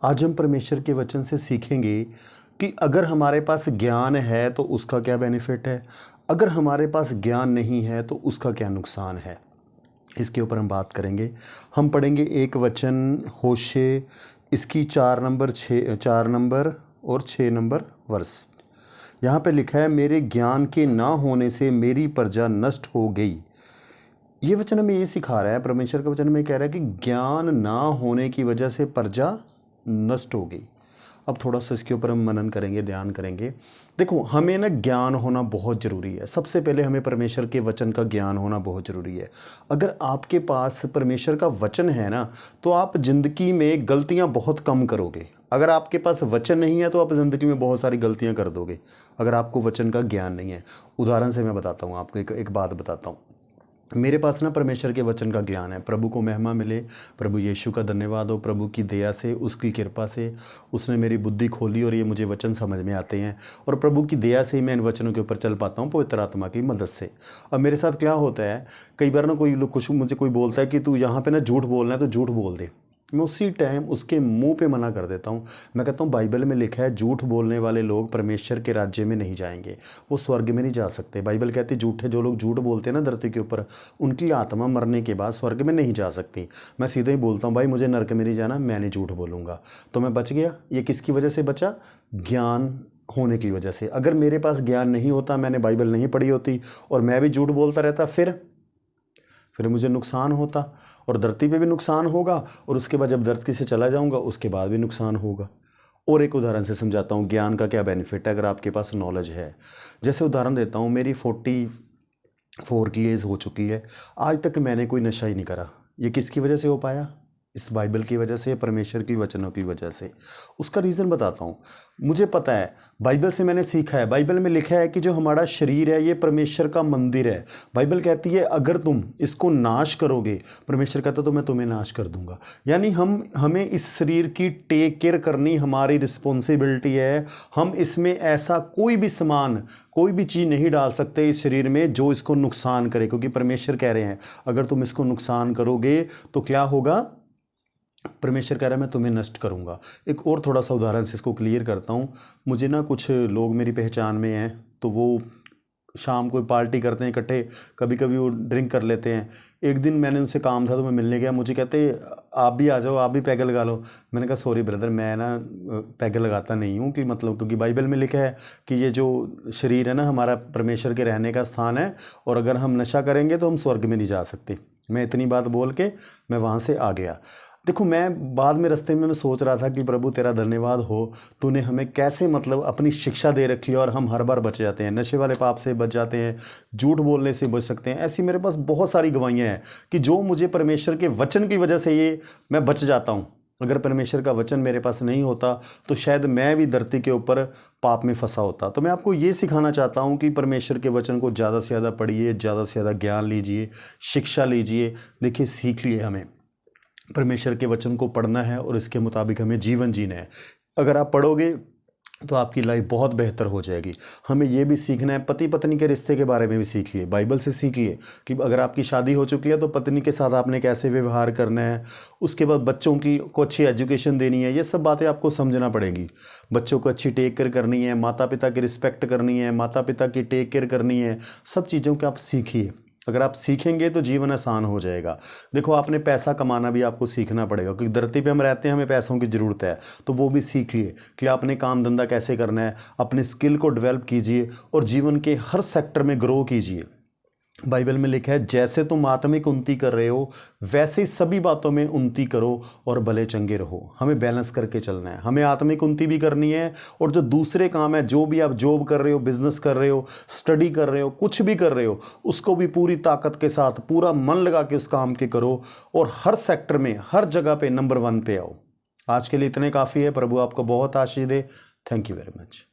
आज हम परमेश्वर के वचन से सीखेंगे कि अगर हमारे पास ज्ञान है तो उसका क्या बेनिफिट है, अगर हमारे पास ज्ञान नहीं है तो उसका क्या नुकसान है। इसके ऊपर हम बात करेंगे। हम पढ़ेंगे एक वचन होशे, इसकी 4 नंबर और 6 नंबर वर्ष। यहाँ पे लिखा है, मेरे ज्ञान के ना होने से मेरी प्रजा नष्ट हो गई। ये वचन हमें ये सिखा रहा है, परमेश्वर का वचन में कह रहा है कि ज्ञान ना होने की वजह से प्रजा नष्ट हो गई। अब थोड़ा सा इसके ऊपर हम मनन करेंगे, ध्यान करेंगे। देखो, हमें ना ज्ञान होना बहुत ज़रूरी है। सबसे पहले हमें परमेश्वर के वचन का ज्ञान होना बहुत ज़रूरी है। अगर आपके पास परमेश्वर का वचन है ना, तो आप ज़िंदगी में गलतियां बहुत कम करोगे। अगर आपके पास वचन नहीं है तो आप ज़िंदगी में बहुत सारी गलतियां कर दोगे, अगर आपको वचन का ज्ञान नहीं है। उदाहरण से मैं बताता हूँ आपको, एक बात बताता हूँ। मेरे पास ना परमेश्वर के वचन का ज्ञान है। प्रभु को महिमा मिले, प्रभु यीशु का धन्यवाद हो। प्रभु की दया से, उसकी कृपा से उसने मेरी बुद्धि खोली और ये मुझे वचन समझ में आते हैं, और प्रभु की दया से ही मैं इन वचनों के ऊपर चल पाता हूँ, पवित्र आत्मा की मदद से। अब मेरे साथ क्या होता है, कई बार ना कोई लोग कुछ मुझे कोई बोलता है कि तू यहाँ पे ना झूठ बोलना है तो झूठ बोल दे। मैं उसी टाइम उसके मुंह पे मना कर देता हूँ। मैं कहता हूँ, बाइबल में लिखा है झूठ बोलने वाले लोग परमेश्वर के राज्य में नहीं जाएंगे, वो स्वर्ग में नहीं जा सकते। बाइबल कहती है झूठे जो लोग झूठ बोलते हैं ना धरती के ऊपर, उनकी आत्मा मरने के बाद स्वर्ग में नहीं जा सकती। मैं सीधे ही बोलता हूँ, भाई मुझे नरक में नहीं जाना, मैं नहीं झूठ बोलूँगा। तो मैं बच गया। ये किसकी वजह से बचा? ज्ञान होने की वजह से। अगर मेरे पास ज्ञान नहीं होता, मैंने बाइबल नहीं पढ़ी होती और मैं भी झूठ बोलता रहता, फिर मुझे नुकसान होता, और धरती पे भी नुकसान होगा, और उसके बाद जब धरती से चला जाऊंगा उसके बाद भी नुकसान होगा। और एक उदाहरण से समझाता हूँ ज्ञान का क्या बेनिफिट है अगर आपके पास नॉलेज है। जैसे उदाहरण देता हूँ, मेरी 44 की एज हो चुकी है, आज तक मैंने कोई नशा ही नहीं करा। ये किसकी वजह से हो पाया? इस बाइबल की वजह से, परमेश्वर की वचनों की वजह से। उसका रीज़न बताता हूँ। मुझे पता है, बाइबल से मैंने सीखा है। बाइबल में लिखा है कि जो हमारा शरीर है ये परमेश्वर का मंदिर है। बाइबल कहती है अगर तुम इसको नाश करोगे, परमेश्वर कहता तो मैं तुम्हें नाश कर दूंगा। यानी हमें इस शरीर की टेक केयर करनी हमारी रिस्पॉन्सिबिलिटी है। हम इसमें ऐसा कोई भी सामान, कोई भी चीज़ नहीं डाल सकते इस शरीर में जो इसको नुकसान करे, क्योंकि परमेश्वर कह रहे हैं अगर तुम इसको नुकसान करोगे तो क्या होगा? परमेश्वर कह रहा है मैं तुम्हें नष्ट करूंगा। एक और थोड़ा सा उदाहरण से इसको क्लियर करता हूँ। मुझे ना कुछ लोग मेरी पहचान में हैं, तो वो शाम को पार्टी करते हैं इकट्ठे, कभी कभी वो ड्रिंक कर लेते हैं। एक दिन मैंने उनसे काम था तो मैं मिलने गया, मुझे कहते आप भी आ जाओ, आप भी पैग लगा लो। मैंने कहा सॉरी ब्रदर, मैं ना पैग लगाता नहीं हूँ, कि मतलब क्योंकि बाइबल में लिखा है कि ये जो शरीर है ना हमारा परमेश्वर के रहने का स्थान है, और अगर हम नशा करेंगे तो हम स्वर्ग में नहीं जा सकते। मैं इतनी बात बोल के मैं वहाँ से आ गया। देखो, मैं बाद में रास्ते में मैं सोच रहा था कि प्रभु तेरा धन्यवाद हो, तूने हमें कैसे मतलब अपनी शिक्षा दे रखी है और हम हर बार बच जाते हैं, नशे वाले पाप से बच जाते हैं, झूठ बोलने से बच सकते हैं। ऐसी मेरे पास बहुत सारी गवाहियाँ हैं कि जो मुझे परमेश्वर के वचन की वजह से ये मैं बच जाता हूँ। अगर परमेश्वर का वचन मेरे पास नहीं होता तो शायद मैं भी धरती के ऊपर पाप में फंसा होता। तो मैं आपको ये सिखाना चाहता हूँ कि परमेश्वर के वचन को ज़्यादा से ज़्यादा पढ़िए, ज़्यादा से ज़्यादा ज्ञान लीजिए, शिक्षा लीजिए। देखिए, सीख लिए हमें परमेश्वर के वचन को पढ़ना है और इसके मुताबिक हमें जीवन जीना है। अगर आप पढ़ोगे तो आपकी लाइफ बहुत बेहतर हो जाएगी। हमें यह भी सीखना है, पति पत्नी के रिश्ते के बारे में भी सीख लिए, बाइबल से सीख लिए कि अगर आपकी शादी हो चुकी है तो पत्नी के साथ आपने कैसे व्यवहार करना है। उसके बाद बच्चों की को अच्छी एजुकेशन देनी है, ये सब बातें आपको समझना पड़ेगी। बच्चों को अच्छी टेक केयर करनी है, माता पिता की रिस्पेक्ट करनी है, माता पिता की टेक केयर करनी है। सब चीज़ों को आप सीखिए। अगर आप सीखेंगे तो जीवन आसान हो जाएगा। देखो, आपने पैसा कमाना भी आपको सीखना पड़ेगा, क्योंकि धरती पे हम रहते हैं, हमें पैसों की ज़रूरत है। तो वो भी सीखिए कि आपने काम धंधा कैसे करना है, अपने स्किल को डेवलप कीजिए और जीवन के हर सेक्टर में ग्रो कीजिए। बाइबल में लिखा है जैसे तुम आत्मिक उन्नति कर रहे हो वैसे ही सभी बातों में उन्नति करो और भले चंगे रहो। हमें बैलेंस करके चलना है, हमें आत्मिक उन्नति भी करनी है, और जो दूसरे काम है, जो भी आप जॉब कर रहे हो, बिजनेस कर रहे हो, स्टडी कर रहे हो, कुछ भी कर रहे हो, उसको भी पूरी ताकत के साथ पूरा मन लगा के उस काम के करो, और हर सेक्टर में हर जगह पे नंबर 1 पे आओ। आज के लिए इतने काफ़ी है। प्रभु आपको बहुत आशीष दे। Thank you very much.